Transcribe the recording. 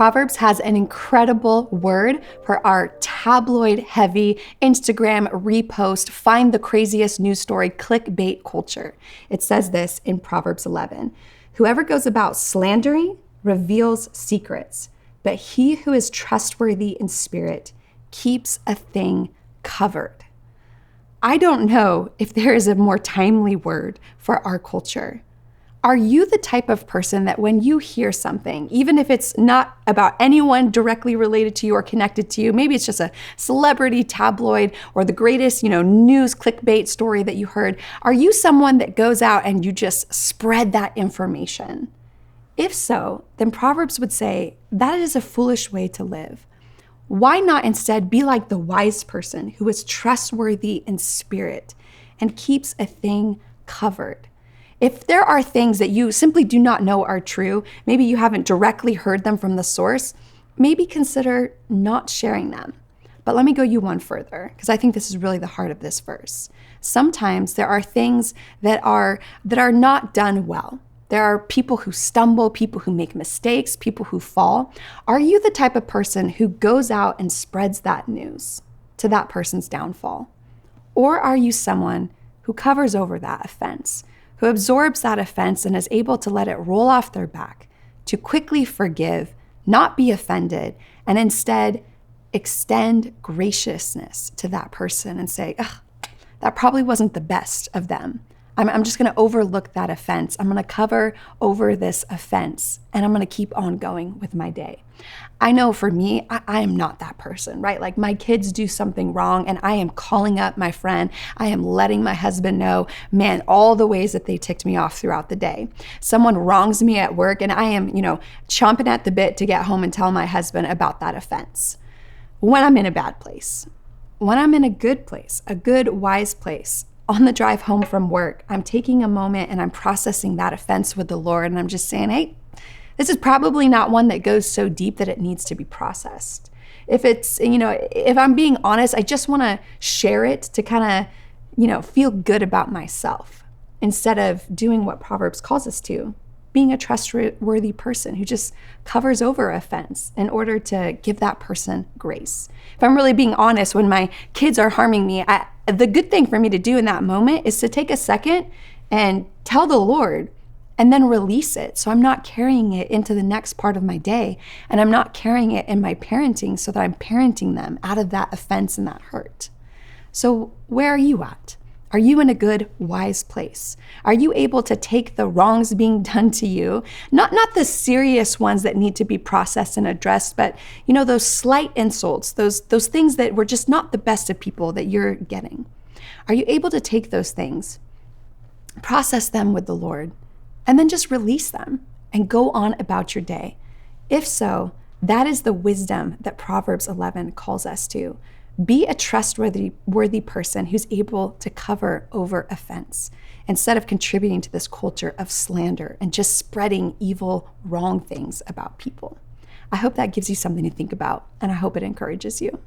Proverbs has an incredible word for our tabloid-heavy Instagram repost, find the craziest news story, clickbait culture. It says this in Proverbs 11. Whoever goes about slandering reveals secrets, but he who is trustworthy in spirit keeps a thing covered. I don't know if there is a more timely word for our culture. Are you the type of person that when you hear something, even if it's not about anyone directly related to you or connected to you, maybe it's just a celebrity tabloid or the greatest, news clickbait story that you heard, are you someone that goes out and you just spread that information? If so, then Proverbs would say that is a foolish way to live. Why not instead be like the wise person who is trustworthy in spirit and keeps a thing covered? If there are things that you simply do not know are true, maybe you haven't directly heard them from the source, maybe consider not sharing them. But let me go you one further, because I think this is really the heart of this verse. Sometimes there are things that are not done well. There are people who stumble, people who make mistakes, people who fall. Are you the type of person who goes out and spreads that news to that person's downfall? Or are you someone who covers over that offense, who absorbs that offense and is able to let it roll off their back, to quickly forgive, not be offended, and instead extend graciousness to that person and say, that probably wasn't the best of them. I'm just going to overlook that offense. I'm going to cover over this offense, and I'm going to keep on going with my day. I know for me, I am not that person, right? Like my kids do something wrong and I am calling up my friend. I am letting my husband know, man, all the ways that they ticked me off throughout the day. Someone wrongs me at work and I am, chomping at the bit to get home and tell my husband about that offense. When I'm in a bad place, when I'm in a good place, a good, wise place, on the drive home from work, I'm taking a moment and I'm processing that offense with the Lord. And I'm just saying, hey, this is probably not one that goes so deep that it needs to be processed. If it's, if I'm being honest, I just want to share it to kind of, feel good about myself instead of doing what Proverbs calls us to, being a trustworthy person who just covers over offense in order to give that person grace. If I'm really being honest, when my kids are harming me, the good thing for me to do in that moment is to take a second and tell the Lord and then release it. So I'm not carrying it into the next part of my day, and I'm not carrying it in my parenting so that I'm parenting them out of that offense and that hurt. So where are you at? Are you in a good, wise place? Are you able to take the wrongs being done to you, not the serious ones that need to be processed and addressed, but those slight insults, those things that were just not the best of people that you're getting? Are you able to take those things, process them with the Lord, and then just release them and go on about your day? If so, that is the wisdom that Proverbs 11 calls us to. Be a trustworthy person who's able to cover over offense instead of contributing to this culture of slander and just spreading evil, wrong things about people. I hope that gives you something to think about, and I hope it encourages you.